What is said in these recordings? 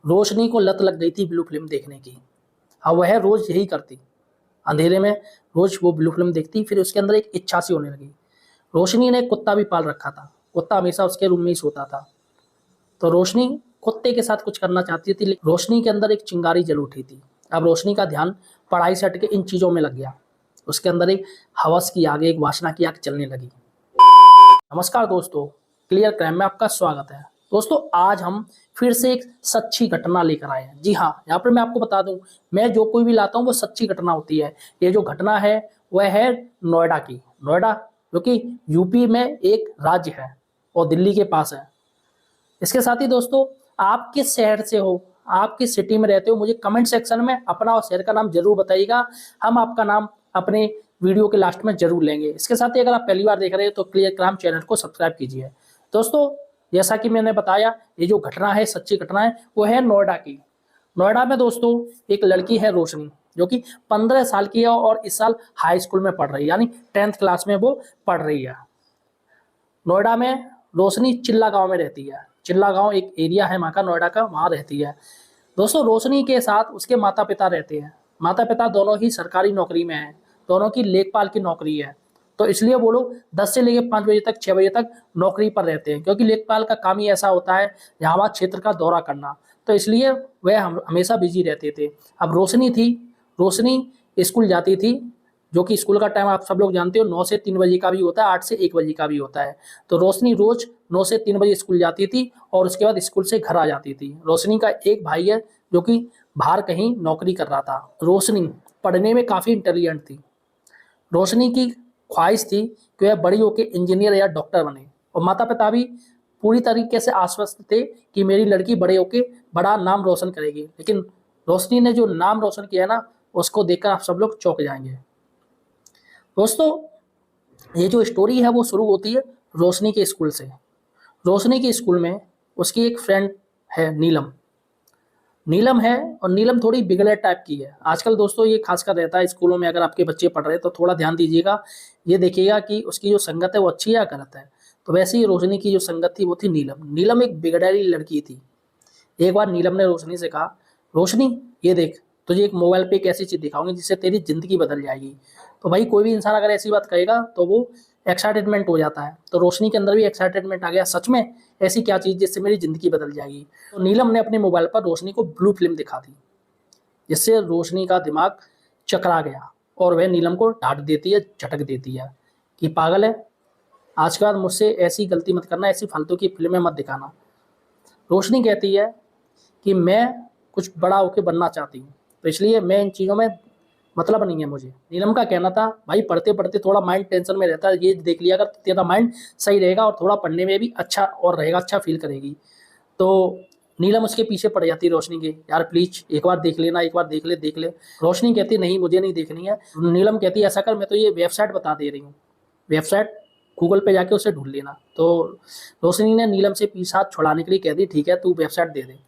रोशनी को लत लग गई थी ब्लू फिल्म देखने की। अब वह रोज यही करती, अंधेरे में रोज वो ब्लू फिल्म देखती। फिर उसके अंदर एक इच्छा सी होने लगी। रोशनी ने एक कुत्ता भी पाल रखा था। कुत्ता हमेशा उसके रूम में ही सोता था। तो रोशनी कुत्ते के साथ कुछ करना चाहती थी, लेकिन रोशनी के अंदर एक चिंगारी जल उठी थी। अब रोशनी का ध्यान पढ़ाई से हटके इन चीजों में लग गया। उसके अंदर एक हवस की आग, एक वासना की आग चलने लगी। नमस्कार दोस्तों, क्लियर क्राइम में आपका स्वागत है। दोस्तों, आज हम फिर से एक सच्ची घटना लेकर आए हैं। जी हाँ, यहाँ पर मैं आपको बता दूं, मैं जो कोई भी लाता हूँ वो सच्ची घटना होती है। ये जो घटना है वह है नोएडा की। नोएडा जो कि यूपी में एक राज्य है और दिल्ली के पास है। इसके साथ ही दोस्तों, आप किस शहर से हो, आप किस सिटी में रहते हो, मुझे कमेंट सेक्शन में अपना और शहर का नाम जरूर बताइएगा। हम आपका नाम अपने वीडियो के लास्ट में जरूर लेंगे। इसके साथ ही अगर आप पहली बार देख रहे हैं तो क्लियर क्राइम चैनल को सब्सक्राइब कीजिए। दोस्तों, जैसा कि मैंने बताया, ये जो घटना है, सच्ची घटना है, वो है नोएडा की। नोएडा में दोस्तों एक लड़की है रोशनी, जो कि 15 साल की है और इस साल हाई स्कूल में पढ़ रही है, यानी 10th क्लास में वो पढ़ रही है। नोएडा में रोशनी चिल्ला गांव में रहती है। चिल्ला गांव एक एरिया है वहाँ का, नोएडा का, वहाँ रहती है। दोस्तों, रोशनी के साथ उसके माता पिता रहते हैं। माता पिता दोनों ही सरकारी नौकरी में हैं। दोनों की लेखपाल की नौकरी है। तो इसलिए वो लोग 10 से लेकर 5 बजे तक, 6 बजे तक नौकरी पर रहते हैं, क्योंकि लेखपाल का काम ही ऐसा होता है यहाँ क्षेत्र का दौरा करना। तो इसलिए वह हमेशा बिजी रहते थे। अब रोशनी थी, रोशनी स्कूल जाती थी, जो कि स्कूल का टाइम आप सब लोग जानते हो, 9 से 3 बजे का भी होता है, 8 से 1 बजे का भी होता है। तो रोशनी रोज 9 से 3 बजे स्कूल जाती थी और उसके बाद स्कूल से घर आ जाती थी। रोशनी का एक भाई है जो कि बाहर कहीं नौकरी कर रहा था। रोशनी पढ़ने में काफ़ी इंटेलिजेंट थी। रोशनी की ख्वाहिश थी कि वह बड़ी होकर इंजीनियर या डॉक्टर बने, और माता पिता भी पूरी तरीके से आश्वस्त थे कि मेरी लड़की बड़े होकर बड़ा नाम रोशन करेगी। लेकिन रोशनी ने जो नाम रोशन किया है ना, उसको देखकर आप सब लोग चौंक जाएंगे। दोस्तों, ये जो स्टोरी है वो शुरू होती है रोशनी के स्कूल से। रोशनी के स्कूल में उसकी एक फ्रेंड है, नीलम। नीलम है, और नीलम थोड़ी बिगड़े टाइप की है। आजकल दोस्तों ये खासकर रहता है स्कूलों में, अगर आपके बच्चे पढ़ रहे हैं तो थोड़ा ध्यान दीजिएगा। ये देखिएगा कि उसकी जो संगत है वो अच्छी है या गलत है। तो वैसे ही रोशनी की जो संगत थी वो थी नीलम। नीलम एक बिगड़ैली लड़की थी। एक बार नीलम ने रोशनी से कहा, रोशनी ये देख, तुझे एक मोबाइल पे एक ऐसी चीज़ दिखाऊंगी जिससे तेरी ज़िंदगी बदल जाएगी। तो भाई, कोई भी इंसान अगर ऐसी बात कहेगा तो वो एक्साइटेडमेंट हो जाता है। तो रोशनी के अंदर भी एक्साइटेडमेंट आ गया, सच में ऐसी क्या चीज़ जिससे मेरी ज़िंदगी बदल जाएगी। तो नीलम ने अपने मोबाइल पर रोशनी को ब्लू फिल्म दिखा दी, जिससे रोशनी का दिमाग चकरा गया और वह नीलम को डांट देती है, झटक देती है कि पागल है, आज के बाद मुझसे ऐसी गलती मत करना, ऐसी फालतू की फिल्में मत दिखाना। रोशनी कहती है कि मैं कुछ बड़ा होकर बनना चाहती हूँ, तो इसलिए मैं इन चीज़ों में मतलब नहीं है मुझे। नीलम का कहना था, भाई पढ़ते पढ़ते थोड़ा माइंड टेंशन में रहता है, ये देख लिया अगर तेरा माइंड सही रहेगा और थोड़ा पढ़ने में भी अच्छा और रहेगा, अच्छा फील करेगी। तो नीलम उसके पीछे पड़ जाती है रोशनी के, यार प्लीज एक बार देख लेना, एक बार देख ले। रोशनी कहती नहीं, मुझे नहीं देखनी है। नीलम कहती है, ऐसा कर, मैं तो ये वेबसाइट बता दे रही हूँ, वेबसाइट गूगल पे जाके उसे ढूंढ लेना। तो रोशनी ने नीलम से पीछा छुड़ाने के लिए कह दी, ठीक है तू वेबसाइट दे दे।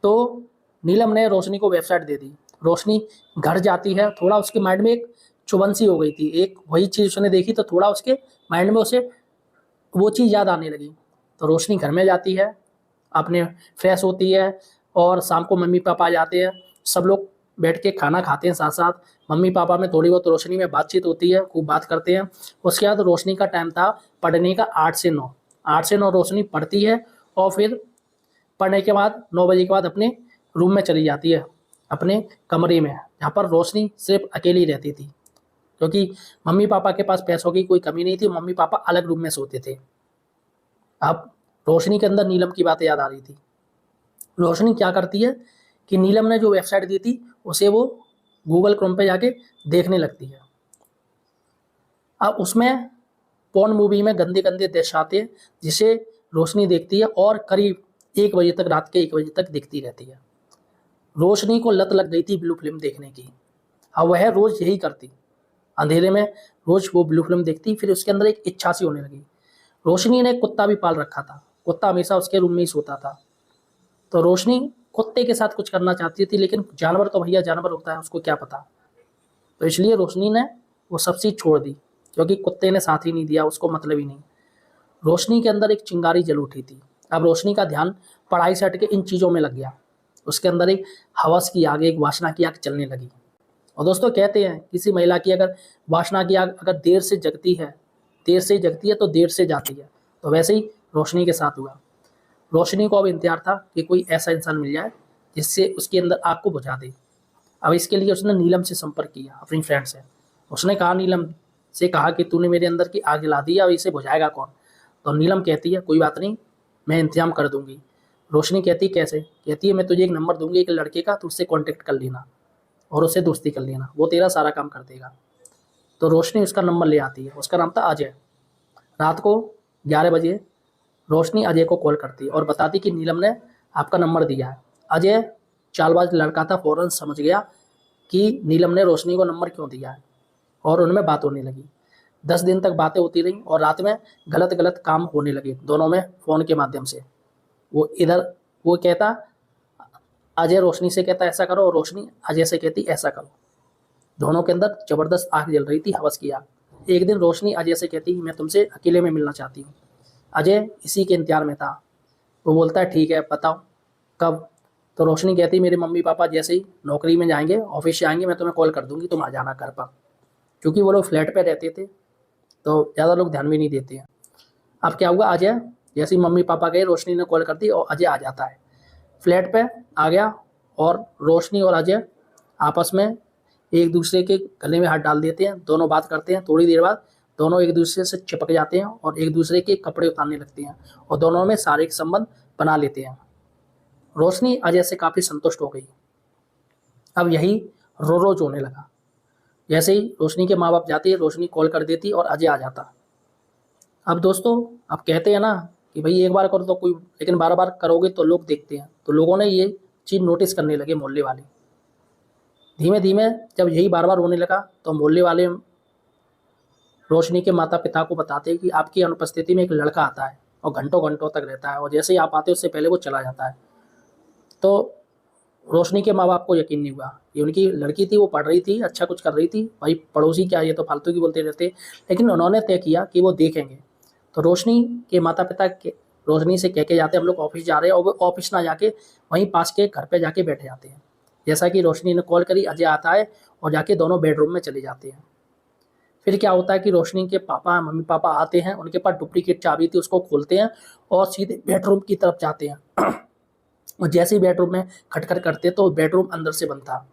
तो नीलम ने रोशनी को वेबसाइट दे दी। रोशनी घर जाती है, थोड़ा उसके माइंड में एक चुभन सी हो गई थी, एक वही चीज़ उसने देखी तो थोड़ा उसके माइंड में उसे वो चीज़ याद आने लगी। तो रोशनी घर में जाती है, अपने फ्रेश होती है, और शाम को मम्मी पापा आ जाते हैं। सब लोग बैठ के खाना खाते हैं साथ साथ। मम्मी पापा में थोड़ी बहुत रोशनी में बातचीत होती है, खूब बात करते हैं। उसके बाद रोशनी का टाइम था पढ़ने का, 8 से 9। 8 से 9 रोशनी पढ़ती है, और फिर पढ़ने के बाद 9 बजे के बाद अपने रूम में चली जाती है, अपने कमरे में, जहाँ पर रोशनी सिर्फ अकेली रहती थी, क्योंकि मम्मी पापा के पास पैसों की कोई कमी नहीं थी। मम्मी पापा अलग रूम में सोते थे। अब रोशनी के अंदर नीलम की बातें याद आ रही थी। रोशनी क्या करती है कि नीलम ने जो वेबसाइट दी थी उसे वो गूगल क्रोम पे जाके देखने लगती है। अब उसमें पॉर्न मूवी में गंदे गंदे दृश्य आते हैं, जिसे रोशनी देखती है और करीब 1 बजे तक, रात के 1 बजे तक दिखती रहती है। रोशनी को लत लग गई थी ब्लू फिल्म देखने की। अब वह रोज यही करती, अंधेरे में रोज वो ब्लू फिल्म देखती। फिर उसके अंदर एक इच्छा सी होने लगी। रोशनी ने एक कुत्ता भी पाल रखा था। कुत्ता हमेशा उसके रूम में ही सोता था। तो रोशनी कुत्ते के साथ कुछ करना चाहती थी, लेकिन जानवर तो भैया जानवर होता है, उसको क्या पता। तो इसलिए रोशनी ने वो सब चीज़ छोड़ दी, क्योंकि कुत्ते ने साथ ही नहीं दिया, उसको मतलब ही नहीं। रोशनी के अंदर एक चिंगारी जल उठी थी। अब रोशनी का ध्यान पढ़ाई से हटके इन चीज़ों में लग गया। उसके अंदर एक हवस की आग, एक वासना की आग चलने लगी। और दोस्तों कहते हैं किसी महिला की अगर वासना की आग अगर देर से जगती है तो देर से जाती है। तो वैसे ही रोशनी के साथ हुआ। रोशनी को अब इंतजार था कि कोई ऐसा इंसान मिल जाए जिससे उसके अंदर आग को बुझा दे। अब इसके लिए उसने नीलम से संपर्क किया, अपनी फ्रेंड से। उसने कहा नीलम से कहा कि तूने मेरे अंदर की आग जला दी है, अब इसे बुझाएगा कौन? तो नीलम कहती है कोई बात नहीं, मैं इंतजाम कर दूंगी। रोशनी कहती कैसे? कहती है मैं तुझे एक नंबर दूंगी एक लड़के का, तू उससे कॉन्टेक्ट कर लेना और उससे दोस्ती कर लेना, वो तेरा सारा काम कर देगा। तो रोशनी उसका नंबर ले आती है, उसका नाम था अजय। रात को 11 बजे रोशनी अजय को कॉल करती है और बताती कि नीलम ने आपका नंबर दिया है। अजय चालबाज लड़का था, फौरन समझ गया कि नीलम ने रोशनी को नंबर क्यों दिया है और उनमें बात होने लगी। 10 दिन तक बातें होती रहीं और रात में गलत गलत काम होने लगे दोनों में फ़ोन के माध्यम से। वो कहता, अजय रोशनी से कहता ऐसा करो और रोशनी अजय से कहती ऐसा करो। दोनों के अंदर ज़बरदस्त आग जल रही थी, हवस की आग। एक दिन रोशनी अजय से कहती मैं तुमसे अकेले में मिलना चाहती हूँ। अजय इसी के इंतजार में था। वो बोलता है ठीक है बताओ कब? तो रोशनी कहती मेरे मम्मी पापा जैसे ही नौकरी में जाएंगे, ऑफिस से आएंगे, मैं तुम्हें कॉल कर दूंगी, तुम आ जाना घर पर। क्योंकि वो लोग फ्लैट पे रहते थे तो ज़्यादा लोग ध्यान भी नहीं देते हैं। अब क्या हुआ, अजय जैसे ही मम्मी पापा गए रोशनी ने कॉल कर दी और अजय आ जाता है, फ्लैट पे आ गया। और रोशनी और अजय आपस में एक दूसरे के गले में हाथ डाल देते हैं, दोनों बात करते हैं। थोड़ी देर बाद दोनों एक दूसरे से चिपक जाते हैं और एक दूसरे के कपड़े उतारने लगते हैं और दोनों में शारीरिक संबंध बना लेते हैं। रोशनी अजय से काफ़ी संतुष्ट हो गई। अब यही रोज होने लगा। जैसे ही रोशनी के माँ बाप जाते रोशनी कॉल कर देती और अजय आ जाता। अब दोस्तों अब कहते हैं ना कि भाई एक बार करो तो कोई, लेकिन बार बार करोगे तो लोग देखते हैं। तो लोगों ने ये चीज़ नोटिस करने लगे, मोहल्ले वाले। धीमे धीमे जब यही बार बार होने लगा तो मोहल्ले वाले रोशनी के माता पिता को बताते हैं कि आपकी अनुपस्थिति में एक लड़का आता है और घंटों घंटों तक रहता है और जैसे ही आप आते उससे पहले वो चला जाता है। तो रोशनी के माँ बाप को यकीन नहीं हुआ। ये उनकी लड़की थी, वो पढ़ रही थी, अच्छा कुछ कर रही थी, भाई पड़ोसी क्या, ये तो फालतू की बोलते रहते। लेकिन उन्होंने तय किया कि वो देखेंगे। तो रोशनी के माता पिता के रोशनी से कह के जाते हम लोग ऑफिस जा रहे हैं, और वो ऑफिस ना जाके वहीं पास के घर पे जाके बैठ जाते हैं। जैसा कि रोशनी ने कॉल करी, अजय आता है और जाके दोनों बेडरूम में चले जाते हैं। फिर क्या होता है कि रोशनी के पापा मम्मी पापा आते हैं, उनके पास डुप्लीकेट चाबी थी, उसको खोलते हैं और सीधे बेडरूम की तरफ जाते हैं। और जैसे ही बेडरूम में खटखट करते तो बेडरूम अंदर से बंद था।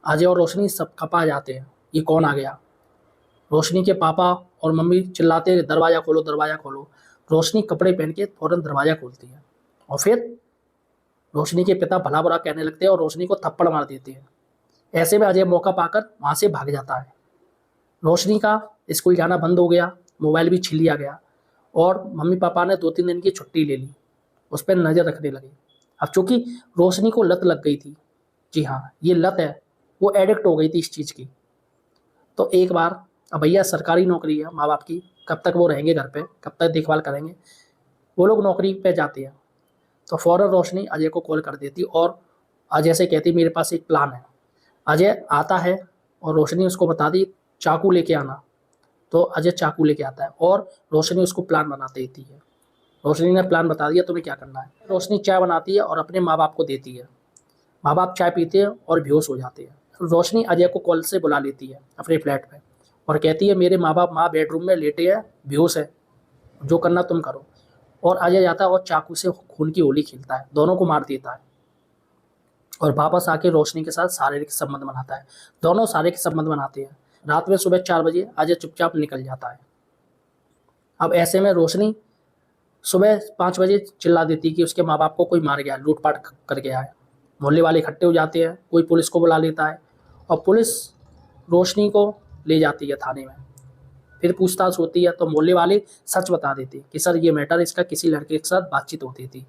अजय और रोशनी सब खपा जाते हैं, ये कौन आ गया? रोशनी के पापा और मम्मी चिल्लाते दरवाज़ा खोलो दरवाज़ा खोलो। रोशनी कपड़े पहन के फौरन दरवाज़ा खोलती है और फिर रोशनी के पिता भला बुरा कहने लगते हैं और रोशनी को थप्पड़ मार देते हैं। ऐसे में अजय मौका पाकर वहाँ से भाग जाता है। रोशनी का स्कूल जाना बंद हो गया, मोबाइल भी छीन लिया गया और मम्मी पापा ने 2-3 दिन की छुट्टी ले ली, उस पर नज़र रखने लगे। अब चूंकि रोशनी को लत लग गई थी, जी हाँ ये लत है, वो एडिक्ट हो गई थी इस चीज़ की। तो एक बार, अब भैया सरकारी नौकरी है माँ बाप की, कब तक वो रहेंगे घर पे, कब तक देखभाल करेंगे? वो लोग नौकरी पे जाते हैं। तो फ़ौरन रोशनी अजय को कॉल कर देती और अजय से कहती मेरे पास एक प्लान है। अजय आता है और रोशनी उसको बता दी चाकू लेके आना। तो अजय चाकू लेके आता है और रोशनी उसको प्लान बना देती है। रोशनी ने प्लान बता दिया तुम्हें क्या करना है। रोशनी चाय बनाती है और अपने माँ बाप को देती है। माँ बाप चाय पीते हैं और बेहोश हो जाते हैं। रोशनी अजय को कॉल से बुला लेती है अपने फ्लैट पे और कहती है मेरे माँ बाप माँ बेडरूम में लेटे हैं, बेहोश है, जो करना तुम करो। और अजय जाता है और चाकू से खून की होली खेलता है, दोनों को मार देता है और वापस आके रोशनी के साथ शारीरिक संबंध बनाता है। दोनों शारीरिक संबंध बनाते हैं। रात में सुबह 4 बजे अजय चुपचाप निकल जाता है। अब ऐसे में रोशनी सुबह 5 बजे चिल्ला देती कि उसके माँ बाप को कोई मार गया, लूटपाट कर गया है। मोहल्ले वाले इकट्ठे हो जाते हैं, कोई पुलिस को बुला लेता है और पुलिस रोशनी को ले जाती है थाने में। फिर पूछताछ होती है तो मोहल्ले वाले सच बता देते कि सर ये मैटर इसका किसी लड़के के साथ बातचीत होती थी।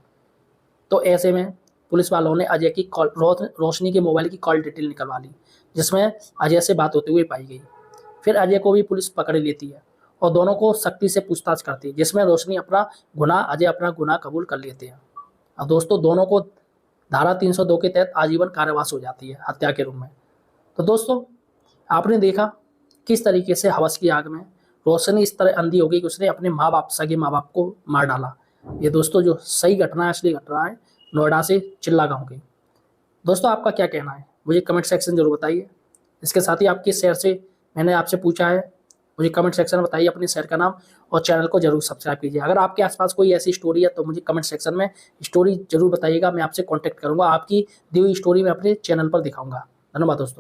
तो ऐसे में पुलिस वालों ने अजय की कॉल, रोशनी के मोबाइल की कॉल डिटेल निकलवा ली, जिसमें अजय से बात होते हुए पाई गई। फिर अजय को भी पुलिस पकड़ लेती है और दोनों को सख्ती से पूछताछ करती है, जिसमें रोशनी अपना गुनाह, अजय अपना गुनाह कबूल कर लेते हैं। अब दोस्तों दोनों को धारा 302 के तहत आजीवन कारावास हो जाती है हत्या के रूप में। तो दोस्तों आपने देखा किस तरीके से हवस की आग में रोशनी इस तरह अंधी हो गई कि उसने अपने माँ बाप, सगे माँ बाप को मार डाला। ये दोस्तों जो सही घटना है, असली घटना है, नोएडा से चिल्ला गाँव की। दोस्तों आपका क्या कहना है मुझे कमेंट सेक्शन जरूर बताइए। इसके साथ ही आपके शहर से मैंने आपसे पूछा है, मुझे कमेंट सेक्शन में बताइए अपने शहर का नाम और चैनल को जरूर सब्सक्राइब कीजिए। अगर आपके आसपास कोई ऐसी स्टोरी है तो मुझे कमेंट सेक्शन में स्टोरी जरूर बताइएगा, मैं आपसे कॉन्टैक्ट करूंगा, आपकी दी हुई स्टोरी मैं अपने चैनल पर दिखाऊंगा। धन्यवाद दोस्तों।